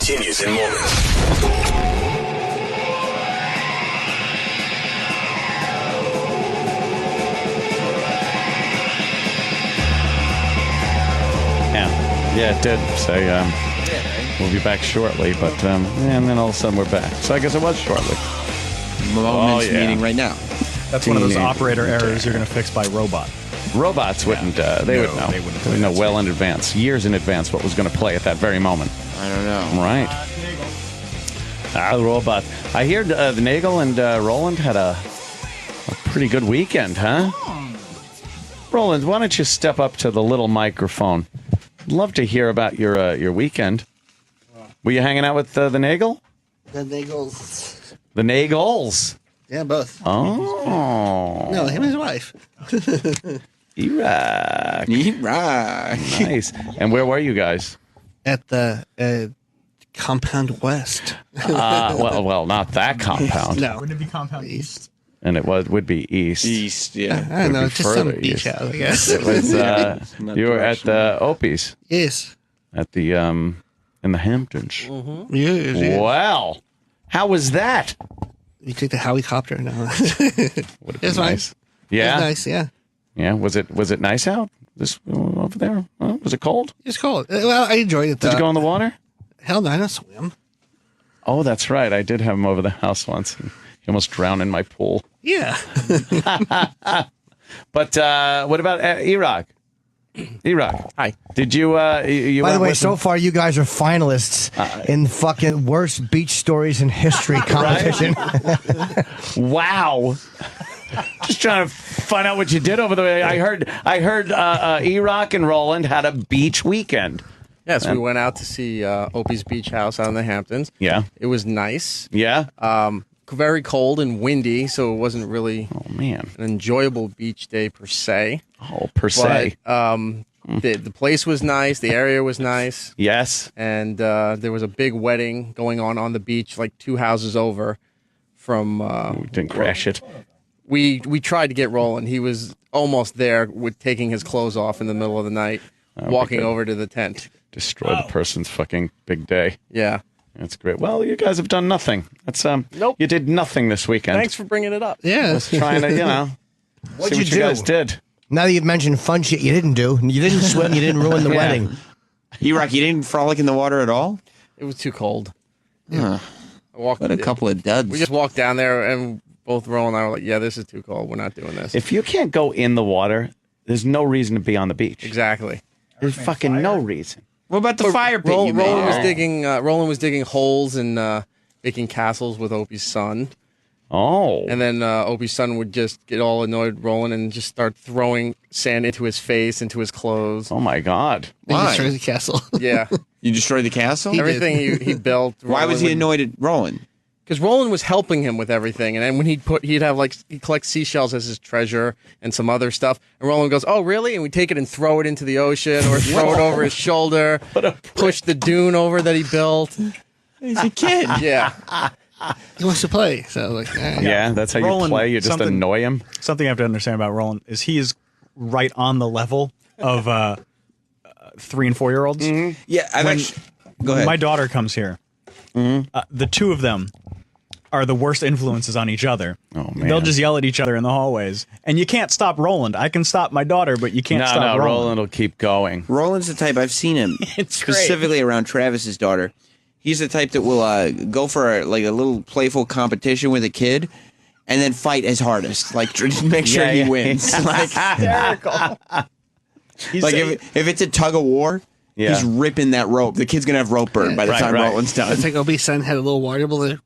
continues in moments. Yeah, it did. So we'll be back shortly, but and then all of a sudden we're back. So I guess it was shortly. Moments meeting right now. That's one of those operator errors you're going to fix by robot. Robots wouldn't. They would know. They would know well in advance, years in advance, what was going to play at that very moment. I don't know. Right. The robot. I hear the Nagel and Roland had a pretty good weekend, huh? Roland, why don't you step up to the little microphone? Love to hear about your weekend. Were you hanging out with the Nagel? The Nagels. The Nagels. Yeah, both. Oh. No, him and his wife. Erock. Nice. And where were you guys? At the Compound West. Well, not that compound. No. Wouldn't it be Compound East? And it would be east. East, yeah. I don't know. It's just some further beach east. house, I guess. It was. You were at the Opies. Yes. At the in the Hamptons. Mm-hmm. Yes. Wow. How was that? We took the helicopter. No. It was nice. Yeah. It was nice. Yeah. Yeah. Was it nice out? This over there? Was it cold? It's cold. Well, I enjoyed it. Did you go in the water? Hell no, I don't swim. Oh, that's right. I did have him over the house once. He almost drowned in my pool. Yeah. But what about Erock? Erock. Hi. Did you? You By the went way, with so him? far you guys are finalists in fucking worst beach stories in history competition. Wow. Just trying to find out what you did over there. I heard Erock and Roland had a beach weekend. Yes, we went out to see Opie's beach house out in the Hamptons. Yeah. It was nice. Yeah. Very cold and windy, so it wasn't really an enjoyable beach day per se. Oh, per se. The place was nice. The area was nice. Yes. And there was a big wedding going on the beach, like 2 houses over from... we didn't crash it. We tried to get Roland. He was almost there with taking his clothes off in the middle of the night, walking over to the tent. Destroy the person's fucking big day. Yeah. That's great. Well, you guys have done nothing. That's Nope. You did nothing this weekend. Thanks for bringing it up. Yeah. Just trying to, What'd see you what do? you guys did. Now that you've mentioned fun shit you didn't do, you didn't swim, you didn't ruin the wedding. Erock, you didn't frolic in the water at all? It was too cold. Huh. What a couple of duds. We just walked down there, and both Roland and I were like, yeah, this is too cold. We're not doing this. If you can't go in the water, there's no reason to be on the beach. Exactly. There's fucking no reason. What about the fire pit you made? Roland was digging holes and making castles with Opie's son. Oh. And then Opie's son would just get all annoyed Roland and just start throwing sand into his face, into his clothes. Oh, my God. They Why? destroyed the castle. Yeah. You destroyed the castle? Everything he built. Why was he annoyed at Roland? Because Roland was helping him with everything, and then when he'd collect seashells as his treasure and some other stuff, and Roland goes, "Oh, really?" And we take it and throw it into the ocean, or throw it over his shoulder, push the dune over that he built. He's a kid. Yeah, He wants to play. So like, Yeah, that's how you Roland, play. You just annoy him. Something you have to understand about Roland is he is right on the level of 3 and 4 year olds. Mm-hmm. Yeah, go ahead. My daughter comes here. The two of them are the worst influences on each other. Oh, man. They'll just yell at each other in the hallways. And you can't stop Roland. I can stop my daughter, but you can't stop Roland. Roland will keep going. Roland's the type, I've seen him specifically around Travis's daughter. He's the type that will go for a little playful competition with a kid and then fight his hardest. Like, to make sure he wins. Like, Hysterical. if it's a tug of war, he's ripping that rope. The kid's going to have rope burn by the time Roland's done. It's like Opie's son had a little water balloon.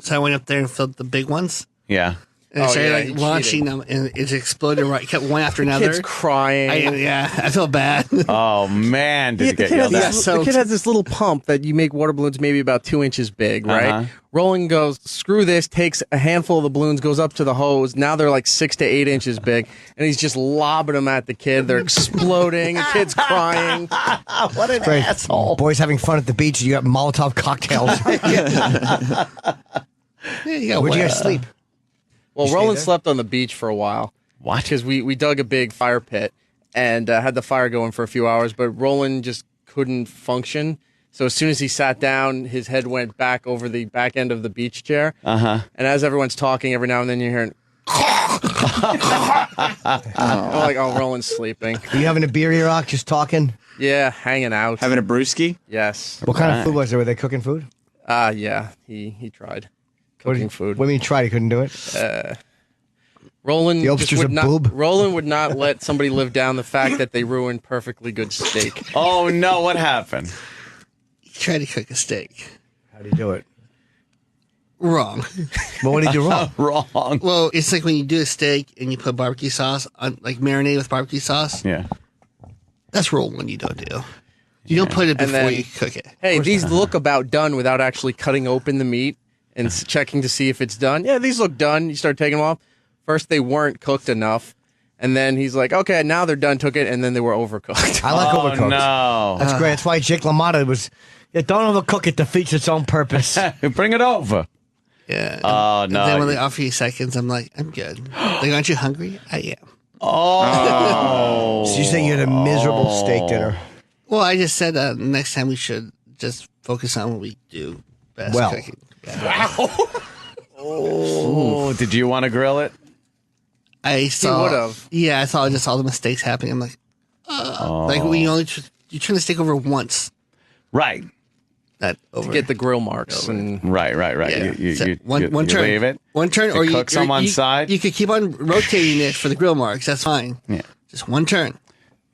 So I went up there and filled the big ones. Yeah. And started he launching them, and it exploded right. Kept one after another. kids crying. I feel bad. Oh, man. Did you get yelled at? The kid has this little pump that you make water balloons maybe about 2 inches big, right? Roland goes, screw this, takes a handful of the balloons, goes up to the hose. Now they're like 6 to 8 inches big, and he's just lobbing them at the kid. They're exploding. The kid's crying. What an Great. asshole. Boys having fun at the beach, you got Molotov cocktails. Where'd you guys sleep? Well, Roland slept on the beach for a while. What? Because we dug a big fire pit and had the fire going for a few hours, but Roland just couldn't function. So as soon as he sat down, his head went back over the back end of the beach chair. And as everyone's talking, every now and then you're hearing. I'm like, oh, Roland's sleeping. Are you having a beer, Erock? Just talking? Yeah, hanging out. Having a brewski? Yes. What kind of food was there? Were they cooking food? Yeah, he tried cooking food. What do you mean he tried? He couldn't do it? Roland The just Opes would a not. boob? Roland would not let somebody live down the fact that they ruined perfectly good steak. Oh no! What happened? He tried to cook a steak. How do you do it? Wrong. Well, what did you do wrong? Wrong. Well, it's like when you do a steak and you put barbecue sauce on, like marinade with barbecue sauce. Yeah. That's rule one you don't do. You don't put it before then- you cook it. Hey, these look about done without actually cutting open the meat and checking to see if it's done. Yeah, these look done. You start taking them off. First, they weren't cooked enough. And then he's like, okay, now they're done, took it, and then they were overcooked. I like overcooked. No. That's great. That's why Jake LaMotta was. Yeah, don't overcook it. Defeats its own purpose. Bring it over. Yeah. Oh, And no. then when they offer you seconds, I'm like, I'm good. Like, aren't you hungry? I am. Oh. So you say you had a miserable steak dinner. Well, I just said next time we should just focus on what we do best. Well. Cooking. Oh, did you want to grill it? I saw. would've. Yeah, I saw just all the mistakes happening. I'm like, like when you only you turn the steak over once. Right. That over. Get the grill marks. And Right. Yeah. You, So you, one you, turn. you leave it. One turn, It or you cooks on one you, side. You could keep on rotating it for the grill marks. That's fine. Yeah. Just one turn.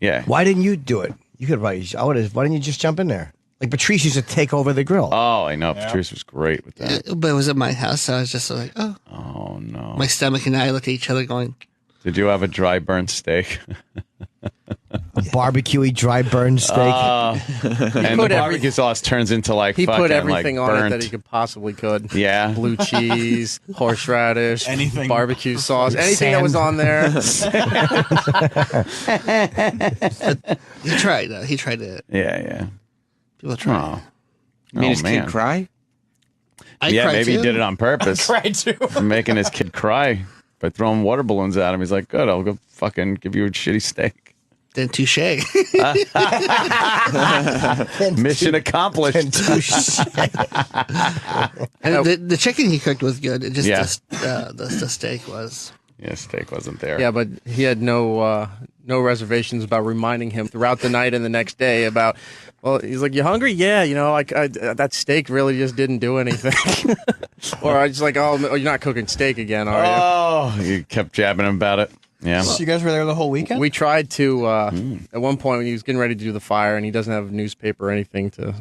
Yeah. Why didn't you do it? You could write. Why didn't you just jump in there? Like Patrice used to take over the grill. Oh, I know. Patrice was great with that. But it was at my house, so I was just like, oh. Oh, no. My stomach and I looked at each other going, Did you have a dry burnt steak? A barbecuey, dry burned steak. And the put barbecue sauce turns into like he fucking put everything like on burnt. it that he could possibly could. Yeah. Blue cheese, horseradish, Anything. barbecue sauce, anything that was on there. he tried. He tried it. Yeah. People try. Oh. Made his man. kid cry? I Yeah, cried maybe too. he did it on purpose. Tried to. Making his kid cry by throwing water balloons at him. He's like, good, I'll go fucking give you a shitty steak. Then touche. Mission accomplished. And the chicken he cooked was good. It just Yeah. the steak was. Yeah, steak wasn't there. Yeah, but he had no reservations about reminding him throughout the night and the next day about. Well, he's like, "You hungry? Yeah, you know, like that steak really just didn't do anything." Or I just like, "Oh, you're not cooking steak again, are you?" Oh, you kept jabbing him about it. Yeah. So you guys were there the whole weekend? We tried to at one point when he was getting ready to do the fire, and he doesn't have a newspaper or anything to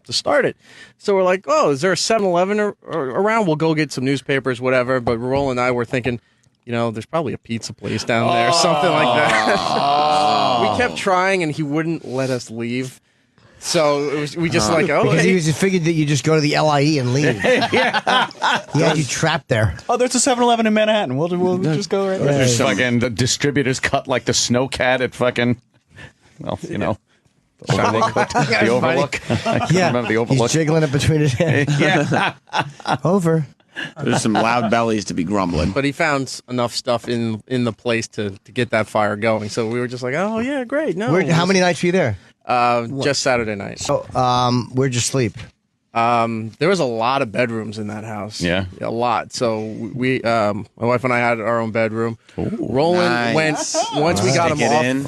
start it. So we're like, "Oh, is there a 7-Eleven or around? We'll go get some newspapers, whatever." But Roland and I were thinking, you know, there's probably a pizza place down there, something like that. We kept trying, and he wouldn't let us leave. So we just like, Because okay. he figured that you just go to the LIE and leave. He had you trapped there. Oh, there's a 7-Eleven in Manhattan. We'll just go right there. There's fucking the distributors cut like the snowcat at fucking, well, you know, the Overlook. The Overlook. I can't remember the Overlook. He's jiggling it between his hands. Yeah. Over. There's some loud bellies to be grumbling. But he found enough stuff in the place to get that fire going. So we were just like, oh yeah, great. No, How many nights were you there? Just Saturday night. So, where'd you sleep? There was a lot of bedrooms in that house. Yeah. A lot. So we, my wife and I had our own bedroom. Roland Nice. went once we got him Stick it off. in.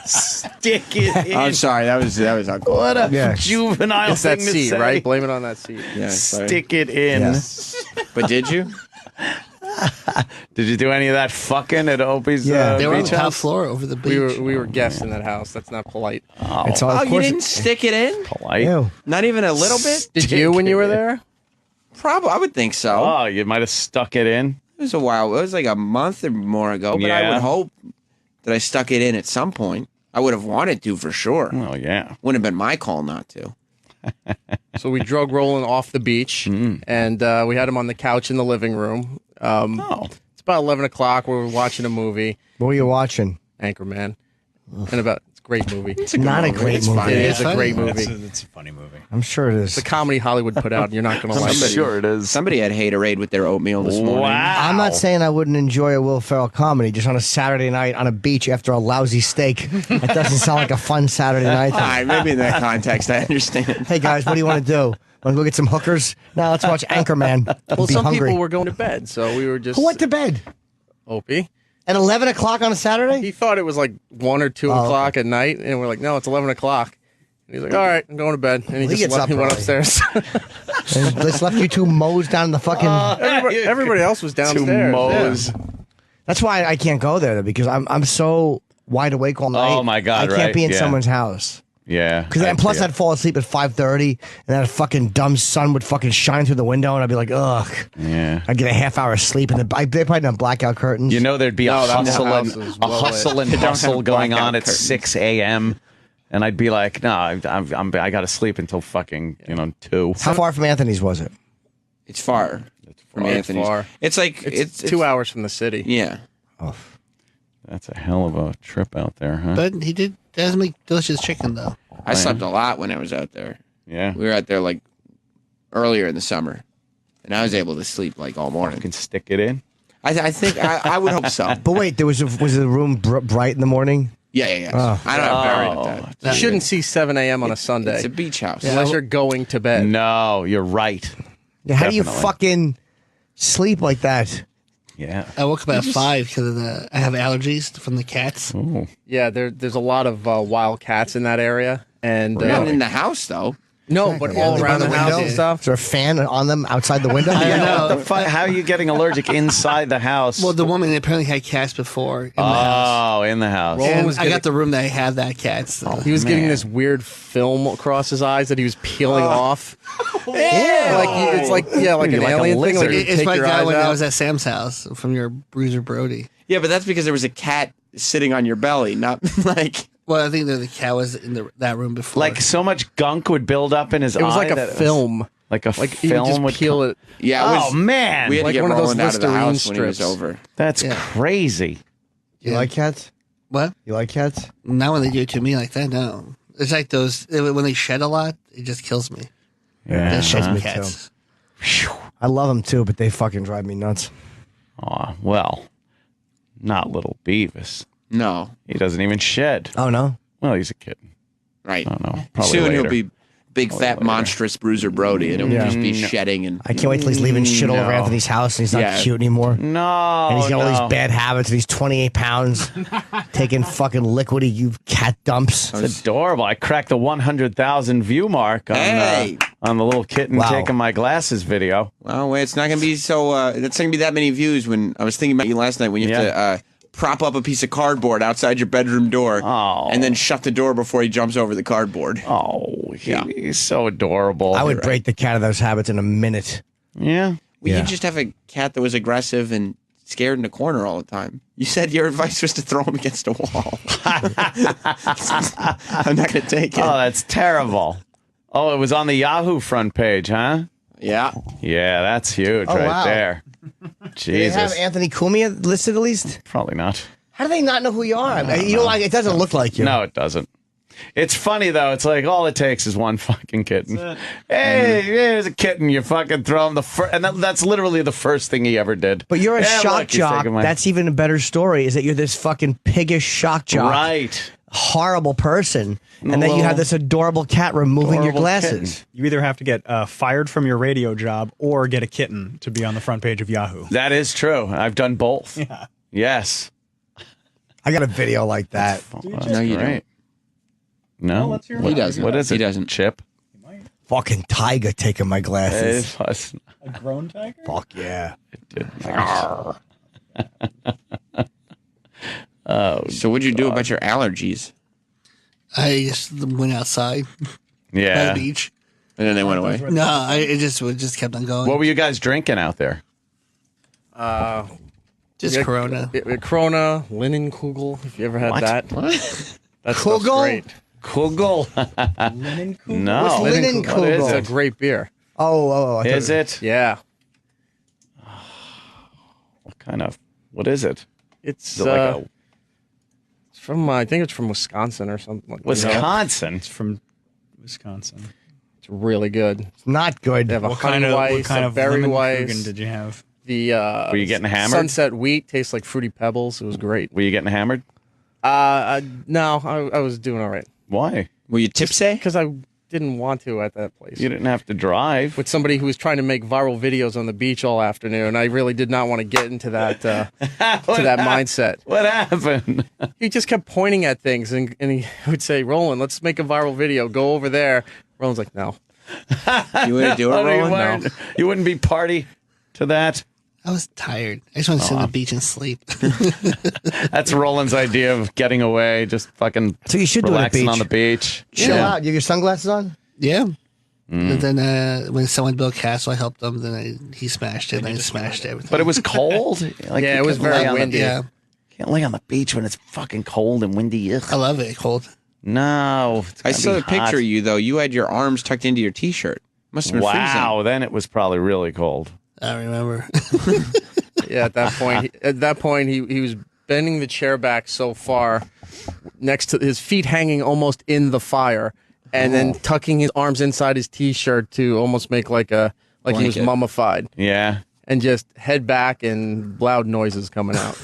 Stick it in. I'm sorry, that was uncool. What a Yeah. juvenile It's that thing to seat, say. right? Blame it on that seat. Yeah, sorry. Stick it in. Yeah. But did you? Did you do any of that fucking at Opie's Yeah. They were on beach the top house? floor over the beach. We were guests in that house. That's not polite. It's all, Oh, of you course didn't stick it in? Polite. Ew. Not even a little bit? Did you when you were there? Probably, I would think so. Oh, you might have stuck it in. It was a while. It was like a month or more ago, but I Yeah. would hope that I stuck it in at some point. I would have wanted to for sure. Oh, yeah. Wouldn't have been my call not to. So we drug Roland off the beach, and we had him on the couch in the living room. Oh. It's about 11 o'clock. We were watching a movie, What were you watching? Anchorman, and about it's Great movie. It's not a great movie. It is a funny. great movie. It's a funny movie. I'm sure it It's is. a comedy Hollywood put out, and you're not going to like it. Sure it is. Somebody had haterade with their oatmeal this morning. Wow. I'm not saying I wouldn't enjoy a Will Ferrell comedy just on a Saturday night on a beach after a lousy steak. That doesn't sound like a fun Saturday night. All right, maybe in that context, I understand. Hey guys, what do you want to do? Want to go get some hookers? No, let's watch Anchorman. Well, Be some hungry. people were going to bed, so we were just... Who went to bed Opie. at 11 o'clock on a Saturday? He thought it was like 1 or 2 o'clock at night, and we're like, no, it's 11 o'clock. And he's like, all right, I'm going to bed. And He gets up he went early. upstairs. And just left you two mows down in the fucking. Everybody else was downstairs. Mo's. Yeah. That's why I can't go there because I'm so wide awake all night. Oh, my God, I can't right, be in yeah. someone's house. Yeah. Because and plus I'd fall asleep at 5:30, and that fucking dumb sun would fucking shine through the window, and I'd be like, ugh. Yeah. I'd get a half hour of sleep, and they probably done blackout curtains. You know, there'd be No, a that hustle house and is a well lit. hustle and They don't bustle have going blackout on at curtains. 6 a.m. And I'd be like, no, I got to sleep until fucking 2. How far from Anthony's was it? It's far from far. Anthony's. Far. It's like It's 2 hours from the city. Yeah. Oh, That's a hell of a trip out there, huh? But he does make delicious chicken though. I slept a lot when I was out there. Yeah. We were out there like earlier in the summer, and I was able to sleep like all You morning. can stick it in. I think I would hope so. but wait, was the room bright in the morning? Yeah. Oh. I don't have very with that. You shouldn't see 7 a.m. on a Sunday It's a beach house. unless you're going to bed. No, you're right. Yeah, how do you Definitely. fucking sleep like that? Yeah. I woke up at 5 because I have allergies from the cats. Ooh. Yeah, there's a lot of wild cats in that area. And Not in the house though. no, but Yeah, all they around by the the house window? and stuff. Is there a fan on them outside the window? Yeah, what the fuck? How are you getting allergic inside the house? Well, the woman apparently had cats before in the house. Oh, in the house. Roland And was I getting- got the room that had that cat. So. He was getting Man. this weird film across his eyes that he was peeling off. It's like You're an like a alien thing. Like lizard. you It's take what I your got eyes when I out. was at Sam's house from your Bruiser Brody. Yeah, but that's because there was a cat sitting on your belly, not like. Well, I think that the cat was in that room before. Like so much gunk would build up in his eye. It was like that a it was- film. Like a Like you film just would peel come- it. Yeah, it was, Oh man, we had Like to get one of those Roland out of the Listerine house when he was strips. over. that's Yeah. crazy. You like cats? what? You like cats? Not when they do it to me like that. No, it's like those when they shed a lot. It just kills me. Yeah. That sheds me me cats. I love them too, but they fucking drive me nuts. Aw, well, not little Beavis. No, He doesn't even shed. Oh no. Well, he's a kitten. right. I don't know. Probably Soon later. he'll be big, fat, later. monstrous Bruiser Brody, and it will Yeah. just be shedding and. I can't wait till he's leaving shit all over No. Anthony's house and he's not Yeah. cute anymore. No, And he's got all no. these bad habits and he's 28 pounds taking fucking liquidy you cat dumps. It's adorable. I cracked the 100,000 view mark on, Hey! on the little kitten Wow. taking my glasses video. Well, it's not going to be so. It's not going to be that many views. When I was thinking about you last night, when you have to prop up a piece of cardboard outside your bedroom door, Oh. and then shut the door before he jumps over the cardboard. Oh, he's so adorable. I would break the cat of those habits in a minute. Yeah. Well, Yeah. you just have a cat that was aggressive and scared in the corner all the time. You said your advice was to throw him against a wall. I'm not going to take it. Oh, that's terrible. Oh, it was on the Yahoo front page, huh? Yeah. Yeah, that's huge right wow. there. Do they have Jesus. Anthony Cumia listed at least? Probably not. How do they not know who you are? I mean, you know, like, it doesn't look like you. No, it doesn't. It's funny though. It's like all it takes is one fucking kitten. Hey, here's a kitten. You fucking throw him and that's literally the first thing he ever did. But you're a Yeah, shock look, he's jock. taking my- That's even a better story. Is that you're this fucking piggish shock jock, right. horrible person, and then you Well, have this adorable cat removing your adorable glasses. kitten. You either have to get fired from your radio job or get a kitten to be on the front page of Yahoo. That is true. I've done both. Yeah. Yes. I got a video like that. No, you don't. No, let's hear He doesn't. What is it? He doesn't. Chip. Fucking tiger taking my glasses. It was. A grown tiger? Fuck yeah. So what'd you do about your allergies? I just went outside by Yeah. the beach. And then they went away. No, it just kept on going. What were you guys drinking out there? Just Corona. Corona, Linen Kugel, if you ever had What? that. What? That's Kugel? great. Kugel. Linen Kugel? No. What's Linen What is Kugel? It's a great beer. Oh, I thought Is it? Yeah. What kind of? What is it? It's Is it like a from I think it's from Wisconsin or something like that. Wisconsin. It's from Wisconsin. It's really good. It's not good. They have a What honey kind weiss, a of berry lemon weiss. Kuchen did you have? The Were you getting hammered? Sunset wheat tastes like Fruity Pebbles. It was great. Were you getting hammered? No, I was doing all right Why? Were you tipsy? because I didn't want to at that place. You didn't have to drive. With somebody who was trying to make viral videos on the beach all afternoon, I really did not want to get into that to that mindset. What happened? He just kept pointing at things, and he would say, "Roland, let's make a viral video. Go over there." Roland's like, "No." You wouldn't do it, Roland? No. You wouldn't be party to that? I was tired. I just want to sit on the beach and sleep. That's Roland's idea of getting away, just fucking So you should do it at relaxing beach. on the beach. Chill out. You have your sunglasses on? Yeah. And then when someone built castle, I helped them. Then he smashed it. And I smashed everything. But it was cold. Like, Yeah, you it was couldn't very lay on the- windy. Yeah, Can't lay on the beach when it's fucking cold and windy. Ugh. I love it. Cold. No. it's I gotta saw be the picture hot. of you, though. You had your arms tucked into your T-shirt. Must have been Wow. Then it was probably really cold. I remember. Yeah, at that point, he was bending the chair back so far, next to his feet hanging almost in the fire, and then tucking his arms inside his T-shirt to almost make like he was Blanket. mummified, Yeah. and just head back and loud noises coming out.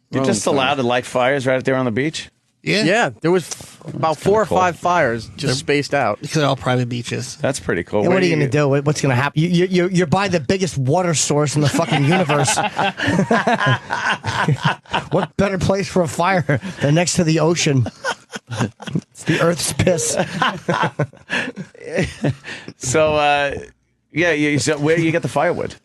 You're just allowed to light fires right there on the beach? Yeah. Yeah, there was about 4 or cool. 5 fires just spaced out. Because they're all private beaches. That's pretty cool. Yeah, Where what are you going to do? What's going to happen? You're by the biggest water source in the fucking universe. What better place for a fire than next to the ocean? It's the Earth's piss. So, so where do you get the firewood?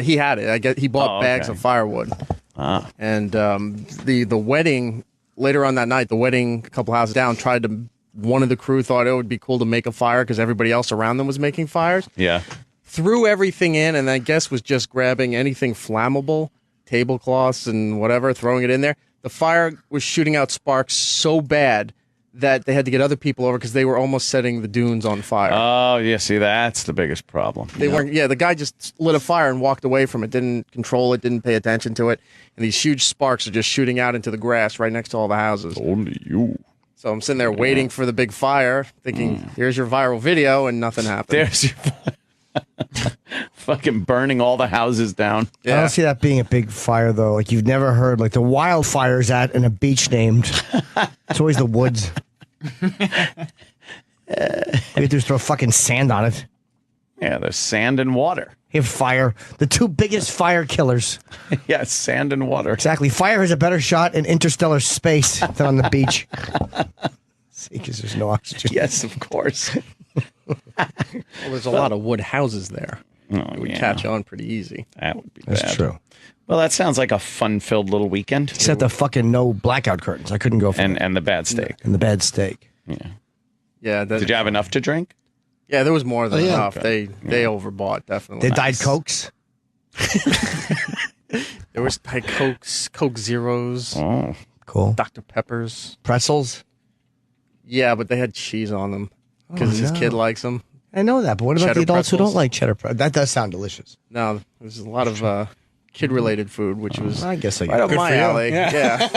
He had it. He bought Oh, bags okay. of firewood, and the wedding later on that night, the wedding a couple houses down tried to. One of the crew thought it would be cool to make a fire because everybody else around them was making fires. Yeah. Threw everything in, and I guess was just grabbing anything flammable, tablecloths and whatever, throwing it in there. The fire was shooting out sparks so bad that they had to get other people over because they were almost setting the dunes on fire. Oh, yeah. See, that's the biggest problem. They weren't. Yeah, the guy just lit a fire and walked away from it. Didn't control it. Didn't pay attention to it. And these huge sparks are just shooting out into the grass right next to all the houses. Only you. So I'm sitting there waiting for the big fire, thinking, "Here's your viral video," and nothing happened. There's your fucking burning all the houses down. I don't see that being a big fire, though. Like, you've never heard, like, the wildfires at in a beach named. It's always the woods. You have to just throw fucking sand on it. Yeah, there's sand and water. You have fire. The two biggest fire killers. Yeah, sand and water. Exactly. Fire has a better shot in interstellar space than on the beach. See, because there's no oxygen. Yes, of course. Well, there's a lot of wood houses there. Oh, It would yeah. catch on pretty easy. That would be That's bad. true. Well, that sounds like a fun-filled little weekend. Except the fucking no blackout curtains. I couldn't go for that. And the bad steak. And the bad steak. Yeah. Did you have enough to drink? Yeah, there was more than yeah. enough. They overbought, definitely. They died Cokes. There was like Coke Zeros, Oh. Cool. Dr. Peppers. Pretzels. Yeah, but they had cheese on them because his kid likes them. I know that, but what about Cheddar the adults who pretzels. don't like cheddar pretzels? That does sound delicious. No, there's a lot of kid-related food, which was I guess I right up get it. my alley. Yeah.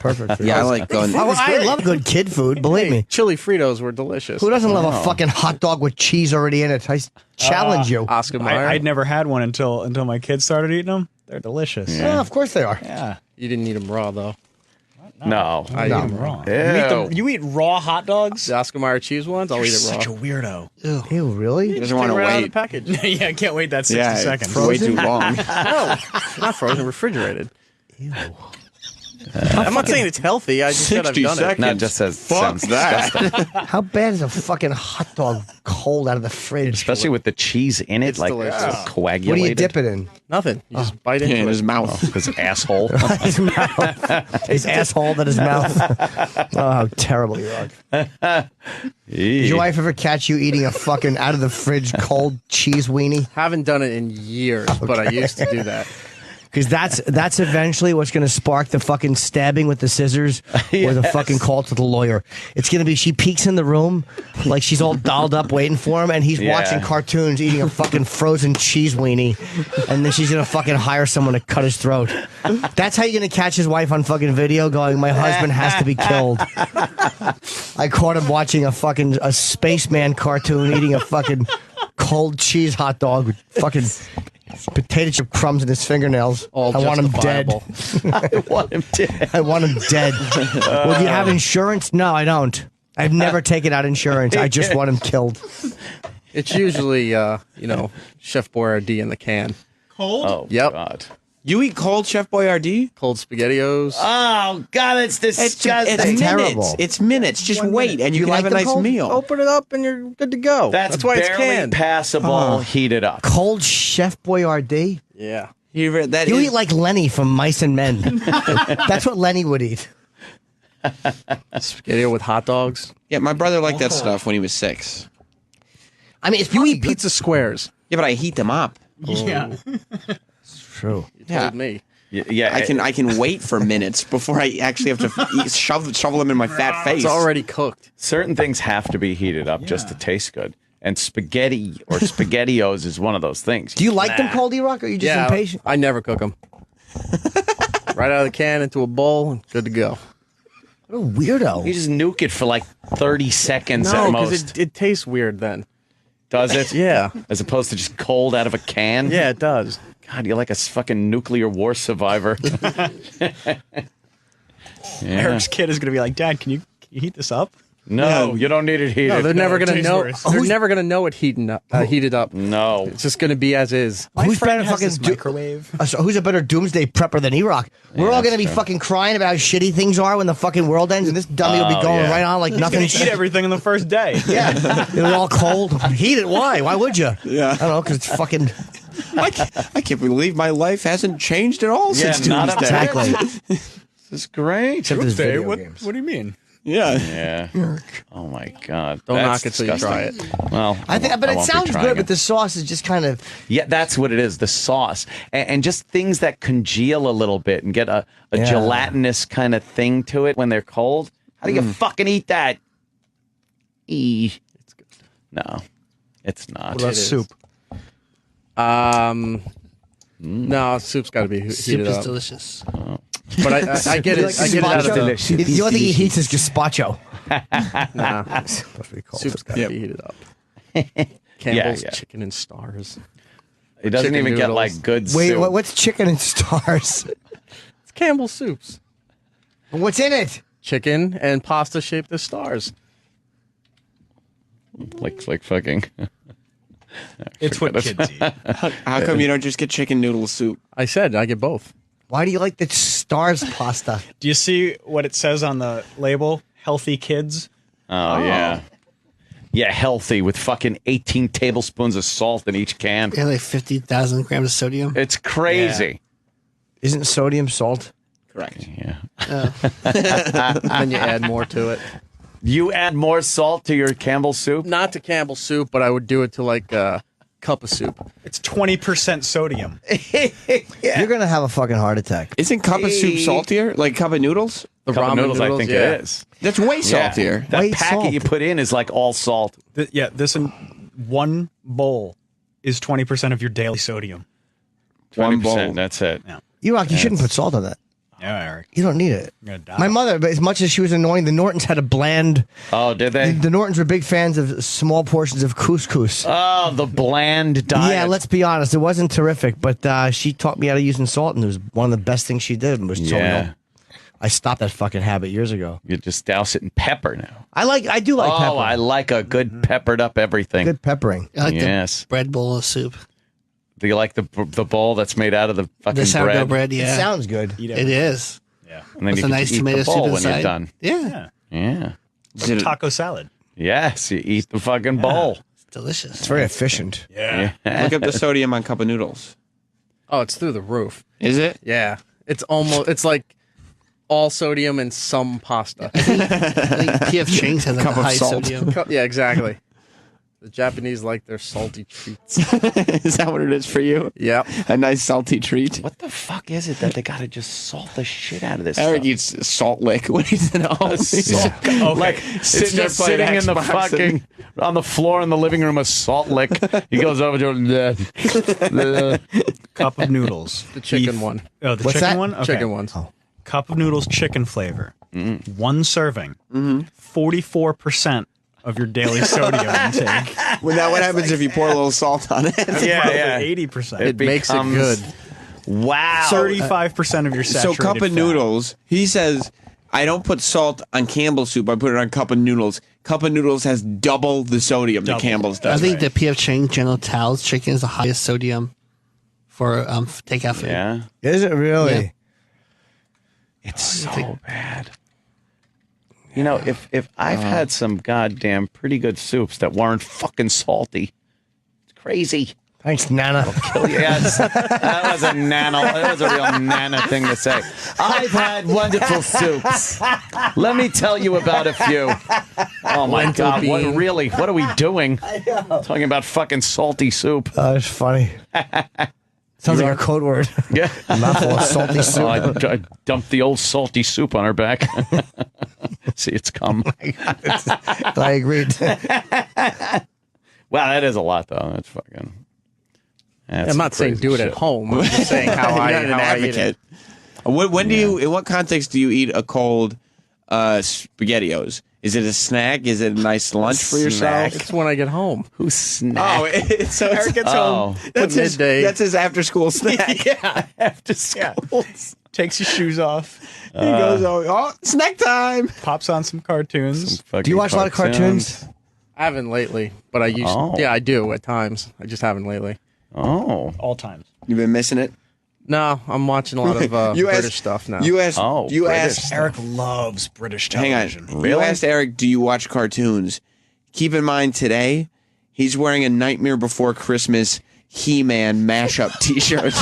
Perfect for you. Yeah, I like going. I love good kid food, believe me. Chili Fritos were delicious. Who doesn't love a fucking hot dog with cheese already in it? I challenge you. Oscar Mayer? I'd never had one until my kids started eating them. They're delicious. Yeah, of course they are. Yeah. You didn't eat them raw, though. No. I No. eat them raw. Ew. You eat raw hot dogs? The Oscar Mayer cheese ones, I'll eat it raw. Such a weirdo. Ew, really? He doesn't want to Right out of the wait. package. Yeah, I can't wait that 60 Yeah, seconds. it's way too long. No, not frozen, refrigerated. I'm not saying it's healthy. I just said I've 60 done seconds. it. No, it just says Fuck sounds that. disgusting. How bad is a fucking hot dog cold out of the fridge? Especially with the cheese in it, It's like delicious. coagulated. What do you dip it in? Nothing. You just bite into In it. his mouth. His asshole. His mouth. His asshole in his mouth. Oh, how terrible you are. Did your wife ever catch you eating a fucking out of the fridge cold cheese weenie? Haven't done it in years, but I used to do that. Because that's eventually what's going to spark the fucking stabbing with the scissors or the fucking call to the lawyer. It's going to be she peeks in the room like she's all dolled up waiting for him, and he's watching cartoons eating a fucking frozen cheese weenie, and then she's going to fucking hire someone to cut his throat. That's how you're going to catch his wife on fucking video going, my husband has to be killed. I caught him watching a spaceman cartoon eating a fucking cold cheese hot dog with fucking potato chip crumbs in his fingernails. I want him dead. I want him dead. I want him dead. Well, do you have insurance? No, I don't. I've never taken out insurance. I just want him killed. It's usually, Chef Boyardee in the can. Cold? Oh, Yep. God. You eat cold Chef Boyardee? Cold SpaghettiOs. Oh, God, it's disgusting. It's terrible. minutes. It's minutes. Just wait, and you can like have a them nice cold? meal. Open it up and you're good to go. That's why it's barely canned. passable, heated up. Cold Chef Boyardee? Yeah. You eat like Lenny from Mice and Men. That's what Lenny would eat. SpaghettiO with hot dogs. Yeah, my brother liked that stuff when he was 6. I mean, if You eat pizza squares. Yeah, but I heat them up. Yeah. True. You told me. Yeah, I can wait for minutes before I actually have to shovel them in my fat face. It's already cooked. certain things have to be heated up just to taste good. And spaghetti or SpaghettiOs is one of those things. Do you like them cold, Erock, or are you just impatient? I never cook them. Right out of the can into a bowl, and good to go. What a weirdo. You just nuke it for like 30 seconds at No, most. because it tastes weird then. Does it? Yeah. As opposed to just cold out of a can? Yeah, it does. God, you're like a fucking nuclear war survivor. Eric's kid is going to be like, Dad, can you heat this up? No, you don't need it heated. No, they're never it gonna tastes know. worse. They're never gonna know it heated up. No. It's just gonna be as is. Who's better has fucking this microwave? Who's a better doomsday prepper than Erock? We're all going to be fucking crying about how shitty things are when the fucking world ends, and this dummy will be going right on like nothing. Eat everything on the first day. Yeah, they're all cold. Heat it? Why? Why would you? Yeah. I don't know, because it's fucking. I can't believe my life hasn't changed at all since not Tuesday. Exactly. This is great. Except there's Doomsday? video What games. do you mean? Yeah. Yeah. Oh my God. Don't That's knock it till you try it. disgusting. Well, I think, but it won't be sounds trying good. it. But the sauce is just kind of. Yeah, that's what it is. The sauce and just things that congeal a little bit and get a gelatinous kind of thing to it when they're cold. How do you fucking eat that? It's good. No, it's not. What about soup? No, soup's got to be Soup heated is up. delicious. But I get it. I get it out of Gazpacho? the. The only thing he heats is gazpacho. Nah, Supposed to be cold. soup's got to be heated up. Campbell's chicken and stars. It doesn't chicken even get noodles. like good Wait, soup. what's chicken and stars? It's Campbell's soups. What's in it? Chicken and pasta shaped as stars. Like fucking. It's what kids eat. How come you don't just get chicken noodle soup? I said I get both. Why do you like the stars pasta? Do you see what it says on the label? Healthy kids. Oh yeah. Yeah, healthy with fucking 18 tablespoons of salt in each can. Yeah, like 50,000 grams of sodium. It's crazy. Isn't sodium salt? Correct. Yeah. Then you add more to it. You add more salt to your Campbell soup? Not to Campbell's soup, but I would do it to like a cup of soup. It's 20% sodium. You're gonna have a fucking heart attack. Isn't cup of soup saltier? Like cup of noodles? The Cup of ramen noodles, I think yeah. it is. That's way saltier. That White packet salt. you put in is like all salt. This in one bowl is 20% of your daily sodium. 20%, that's it. Erock, you shouldn't put salt on that. Yeah, Eric. You don't need it. You're gonna die. My mother, but as much as she was annoying, the Nortons had a bland. Oh, did they? The Nortons were big fans of small portions of couscous. Oh, the bland diet. Yeah, let's be honest. It wasn't terrific, but she taught me how to using salt, and it was one of the best things she did. Was tell me, Yeah. I stopped that fucking habit years ago. You just douse it in pepper now. I do like pepper. I like a good peppered up everything. Good peppering. I like Yes. the bread bowl of soup. Do you like the bowl that's made out of the fucking The sourdough bread, It yeah. sounds good. Eat It is. Yeah. And then With you a can nice just eat tomato the soup bowl when inside. you're done. Yeah. Yeah. Yeah. Taco salad. Yes, you eat the fucking bowl. It's delicious. It's very efficient. Yeah. Look up the sodium on cup of noodles. Oh, it's through the roof. Is it? Yeah. It's like all sodium and some pasta. I think P.F. Chang's has like a Cup of high salt. sodium. Yeah, exactly. The Japanese like their salty treats. Is that what it is for you? Yep. A nice salty treat. What the fuck is it that they gotta just salt the shit out of this Eric stuff? eats salt lick when he's at home. Like it's just sitting in the fucking on the floor in the living room of Salt Lick. He goes over to him. Cup of noodles. The chicken Beef- one. Oh, the What's chicken that? one? Okay. Chicken ones. Cup of noodles, chicken flavor. One serving. 44% of your daily sodium intake. Well, now what happens if you pour a little salt on it? Yeah. 80%. It makes it good. Wow. 35% of your So saturated cup of fat. noodles, he says, I don't put salt on Campbell's soup. I put it on cup of noodles. Cup of noodles has double the sodium that Campbell's I does. think the P.F. Chang General Tao's chicken is the highest sodium for takeout food. Yeah. Is it really? Yeah. It's so bad. You know, if I've had some goddamn pretty good soups that weren't fucking salty, it's crazy. Thanks, Nana. Yes, that was a real Nana thing to say. I've had wonderful soups. Let me tell you about a few. Oh my Lentil God! bean. What are we doing? Talking about fucking salty soup. Oh, it's funny. Sounds like a code word. Yeah. Mouthful of salty soup. I dumped the old salty soup on her back. See, it's come. I agreed. Wow, that is a lot, though. That's fucking. That's I'm not saying crazy do it shit. at home. I'm just saying how I You're not an how I eat advocate. it. When do you? In what context do you eat a cold SpaghettiOs? Is it a snack? Is it a nice lunch for yourself? It's when I get home. Who snack? Oh, so Eric gets home. That's his midday. That's his after school snack. Yeah. After school. Takes his shoes off, He goes, oh, snack time. pops on some cartoons. Do you watch a lot of cartoons? I haven't lately, but I used. Oh. Yeah, I do at times. I just haven't lately. Oh. All times. You've been missing it. No, I'm watching a lot of You British asked- stuff now. You asked. Oh, you British asked. stuff. Eric loves British Hang television. on. You asked Eric, do you watch cartoons? Keep in mind today, he's wearing a Nightmare Before Christmas He-Man mashup T-shirt.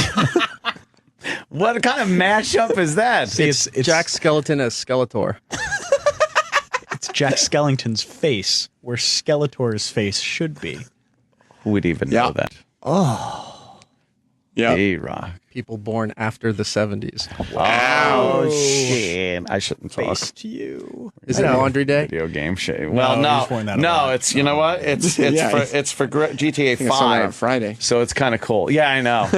What kind of mashup is that? See, it's Jack Skeleton as Skeletor. It's Jack Skellington's face, where Skeletor's face should be. Who would even know that? Yeah. Erock. People born after the 70s. Oh, shit. I shouldn't talk. Face to you. Is it Laundry Day? Video game shit. Well, No, no. he's wearing that a No, lot. it's, you know what? It's for GTA I think I saw that on 5. Friday. So it's kind of cool. Yeah, I know.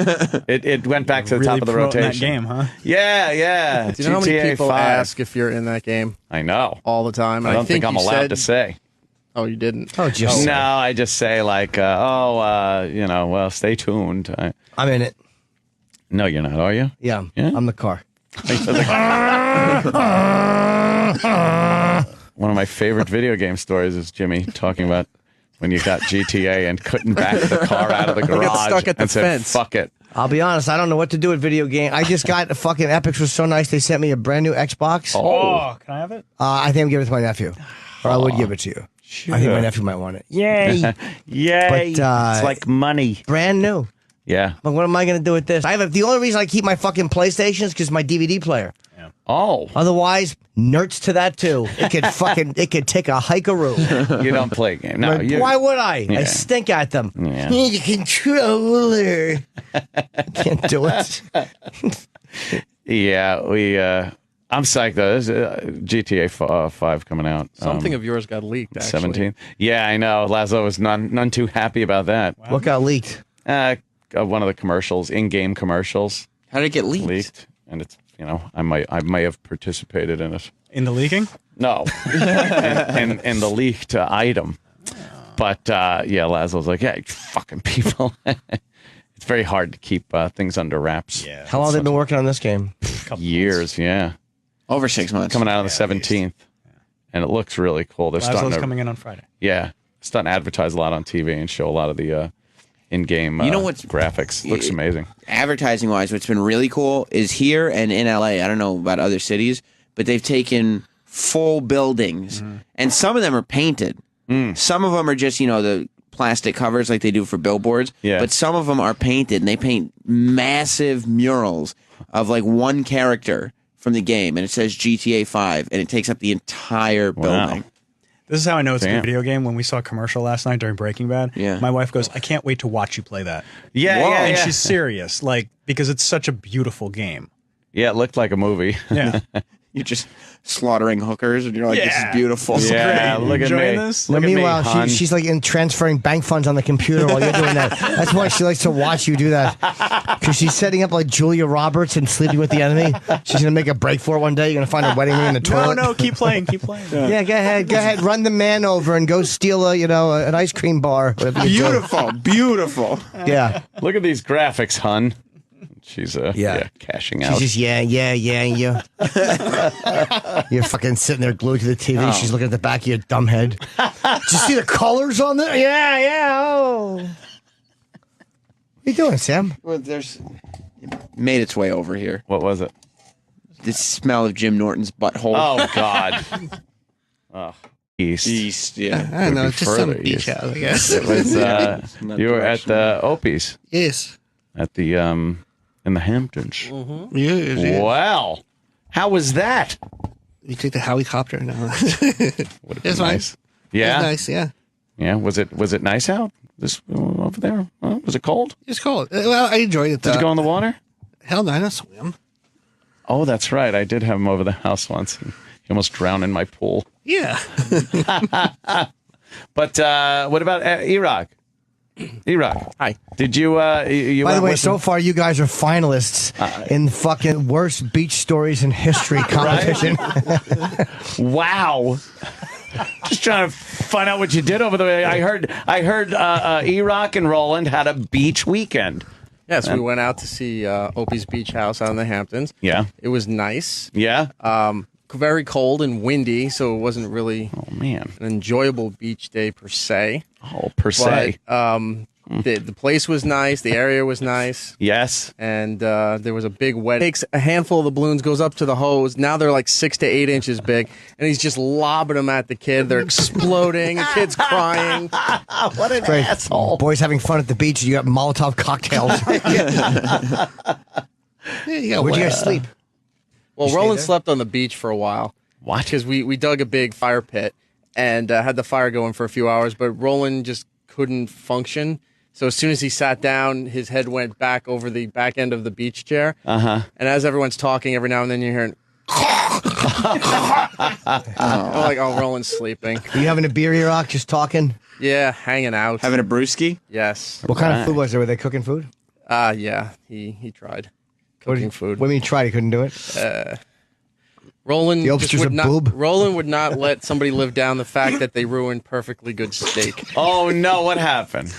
It went back to the Really top of the promoting rotation. that game, huh? Yeah. Do you know how many GTA people 5. ask if you're in that game I know. all the time? I don't think I'm you allowed said- to say. Oh, you didn't? Oh, just No, I just say like, well, stay tuned. I'm in it. No, you're not, are you? Yeah, Yeah? I'm the car. One of my favorite video game stories is Jimmy talking about when you got GTA and couldn't back the car out of the garage stuck at the and said, fence. fuck it. I'll be honest, I don't know what to do with video game. I just got fucking Epics was so nice. They sent me a brand new Xbox. Oh, can I have it? I think I'm giving it to my nephew, or I would give it to you. I think my nephew might want it. Yay! Yay. But, it's like money. Brand new. Yeah. But what am I going to do with this? The only reason I keep my fucking PlayStation is because my DVD player. Oh, Otherwise, nerds to that too. It could take a hikeroo. you don't play a game. No, But you, why would I? Yeah. I stink at them. Yeah. The controller. Can't do it. Yeah, I'm psyched though. There's GTA 5 coming out. Something of yours got leaked, actually. 17th. Yeah, I know. Lazo was none too happy about that. What got leaked? One of the commercials, in-game commercials, How did it get leaked? and it's I may have participated in it. In the leaking? No, in the leaked item. But yeah, Lazo's like, yeah, you fucking people. It's very hard to keep things under wraps. Yeah. How long have they been working on this game? Years, yeah. Over 6 months. Coming out on the 17th, and it looks really cool. They're starting Laszlo's to coming in on Friday. starting to advertise a lot on TV and show a lot of the in-game You know what's- graphics. Looks amazing. Advertising wise, what's been really cool is here and in LA. I don't know about other cities, but they've taken full buildings, and some of them are painted. Some of them are just the plastic covers like they do for billboards. Yeah. But some of them are painted, and they paint massive murals of like one character from the game, and it says GTA 5, and it takes up the entire building. This is how I know it's a Damn. good video game. When we saw a commercial last night during Breaking Bad, Yeah. my wife goes, "I can't wait to watch you play that." Yeah, Whoa. yeah, And yeah. she's serious, like, because it's such a beautiful game. Yeah, it looked like a movie. Yeah. You're just slaughtering hookers, and you're like, this is Yeah. beautiful. Yeah, great. look at Enjoying me. this? Look at me, Meanwhile, hon. she's like transferring bank funds on the computer while you're doing that. That's why she likes to watch you do that. Because she's setting up like Julia Roberts and Sleeping with the Enemy. She's going to make a break for it one day. You're going to find a wedding ring in the No, toilet. no, keep playing, keep playing. Yeah, go ahead. Run the man over and go steal an ice cream bar. Whatever you do. Beautiful, beautiful. Yeah. Look at these graphics, hun. She's cashing out. She's just, yeah. You're fucking sitting there glued to the TV. She's looking at the back of your dumb head. Did you see the colors on there? Oh. What are you doing, Sam? Well, it made its way over here. What was it? The smell of Jim Norton's butthole. Oh God. Oh, east. East, yeah. I don't know. be It's just some further beach east. house, I guess. It was. Not You were at the Opies Yes. at the in the Hamptons. Yeah. Wow. How was that? You take the helicopter now. Would have It's been fine. nice. Yeah. It's nice, yeah. Yeah. Was it nice out? This over there? Was it cold? It's cold. Well, I enjoyed it. Did you go in the water? Hell no, I don't swim. Oh, that's right. I did have him over the house once. And he almost drowned in my pool. Yeah. But what about Erock? Erock. Hi. Did you? You By the went way, with so him? far you guys are finalists in fucking worst beach stories in history competition. Wow. Just trying to find out what you did over there. I heard Erock and Roland had a beach weekend. Yes, we went out to see Opie's beach house out in the Hamptons. Yeah. It was nice. Yeah. Very cold and windy, so it wasn't really Oh man. an enjoyable beach day per se. Oh, per se. But the place was nice, the area was nice, Yes. and there was a big wedding. Takes a handful of the balloons, goes up to the hose. Now they're like 6 to 8 inches big, and he's just lobbing them at the kid. They're exploding. The kid's crying. What an Great. asshole. Boys having fun at the beach. You got Molotov cocktails. Yeah, you got Where'd you wet. guys sleep? Well, stay Roland there? slept on the beach for a while. What? Because we dug a big fire pit and had the fire going for a few hours, but Roland just couldn't function. So as soon as he sat down, his head went back over the back end of the beach chair. Uh-huh. And as everyone's talking, every now and then you're hearing, I'm like, oh, Roland's sleeping. Are you having a beer, Erock? Just talking? Yeah, hanging out. Having a brewski? Yes. What kind of food was there? Were they cooking food? Yeah, he tried cooking food. What do you mean you tried? He couldn't do it? Roland The just oysters would are not. boob? Roland would not let somebody live down the fact that they ruined perfectly good steak. Oh no! What happened?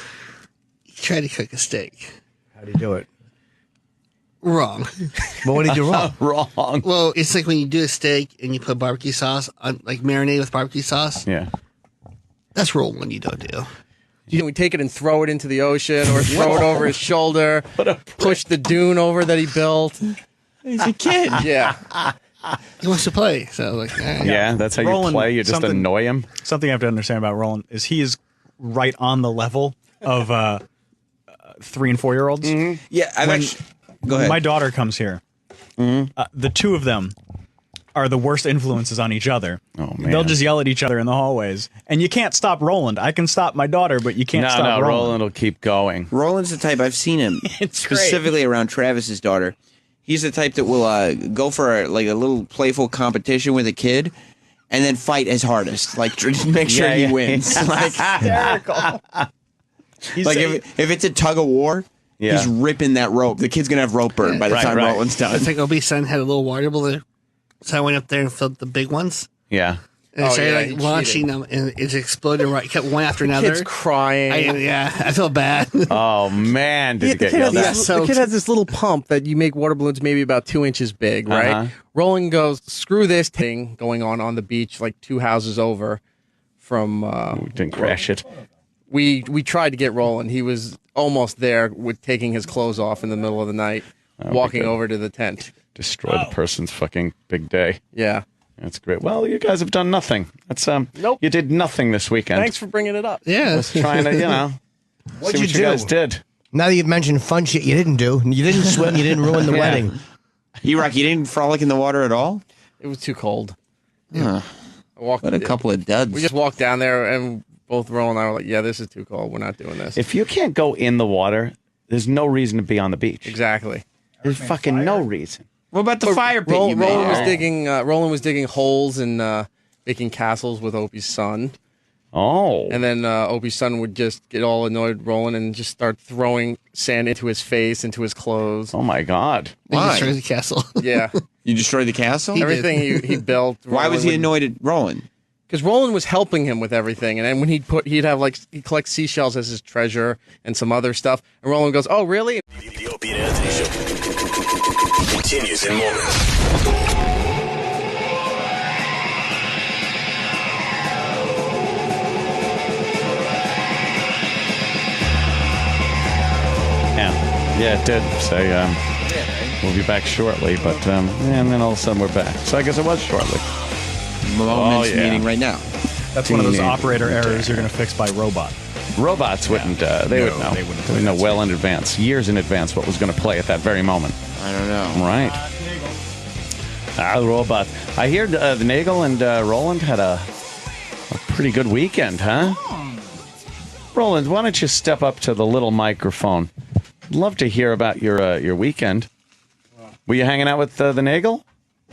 Try to cook a steak. How do you do it? Wrong. But what did you do wrong? Wrong. Well, it's like when you do a steak and you put barbecue sauce on, like marinade with barbecue sauce. Yeah. That's rule one you don't do. We take it and throw it into the ocean or throw it over his shoulder, push the dune over that he built. He's a kid. Yeah. He wants to play, so like, Yeah, that's how you Roland, play. You just something- annoy him. Something I have to understand about Roland is he is right on the level of 3 and 4 year olds. Yeah, I've When actually. Go ahead. My daughter comes here. The two of them are the worst influences on each other. Oh, man. They'll just yell at each other in the hallways, and you can't stop Roland. I can stop my daughter, but you can't stop Roland. Roland will keep going. Roland's the type, I've seen him specifically around Travis's daughter. He's the type that will go for like a little playful competition with a kid and then fight his hardest. Like, to make sure Yeah, he yeah. wins. Like, like if it's a tug of war, Yeah. he's ripping that rope. The kid's going to have rope burn by the Right, time right. Roland's done. it's like Opie's son had a little water balloon, so I went up there and filled the big ones. Yeah. And Oh, started yeah, like he launching them, and it exploded right. Kept one after another. Kid's crying. I feel bad. Oh man, did you The get kid, yelled has at? this, Yeah, so- the kid has this little pump that you make water balloons maybe about 2 inches big, right? Uh-huh. Roland goes, screw this thing going on the beach like 2 houses over from We didn't crash it. we tried to get Roland. He was almost there with taking his clothes off in the middle of the night, walking good. over to the tent. Destroy the person's fucking big day. Yeah. That's great. Well, you guys have done nothing. That's Nope. You did nothing this weekend. Thanks for bringing it up. Yeah. Trying to, What'd see you what do? you guys did. Now that you've mentioned fun shit you didn't do, you didn't swim, you didn't ruin the Yeah. wedding. Erock, you didn't frolic in the water at all? It was too cold. What a couple of duds. We just walked down there, and both Roland and I were like, "Yeah, this is too cold. We're not doing this." If you can't go in the water, there's no reason to be on the beach. Exactly. There's fucking no reason. What about the fire pit you made? Roland was digging holes and making castles with Opie's son. Oh. And then Opie's son would just get all annoyed, Roland, and just start throwing sand into his face, into his clothes. Oh my God. He Why? destroyed the castle. Yeah. You destroyed the castle? Everything he built. Why was he annoyed at Roland? Because Roland was helping him with everything, and then when he'd collect seashells as his treasure and some other stuff, and Roland goes, "Oh, really?" The Opie and Anthony Show continues in moments. Yeah, it did say we'll be back shortly, but and then all of a sudden we're back. So I guess it was shortly. Moments meeting right now. That's one of those operator errors you're going to fix by robot. Robots wouldn't. They would know. They wouldn't. They would know well in advance, years in advance, what was going to play at that very moment. I don't know. Right. Robot. I hear the Nagel and Roland had a pretty good weekend, huh? Roland, why don't you step up to the little microphone? I'd love to hear about your weekend. Were you hanging out with the Nagel?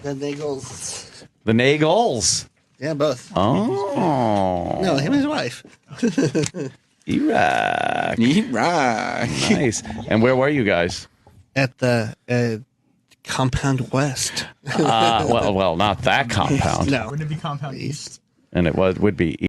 The Nagels. The Nagels. Yeah, both. Oh. No, him and his wife. Erock. Erock. Nice. And where were you guys? At the Compound West. Well, not that compound. No. Wouldn't it be Compound East? And it would be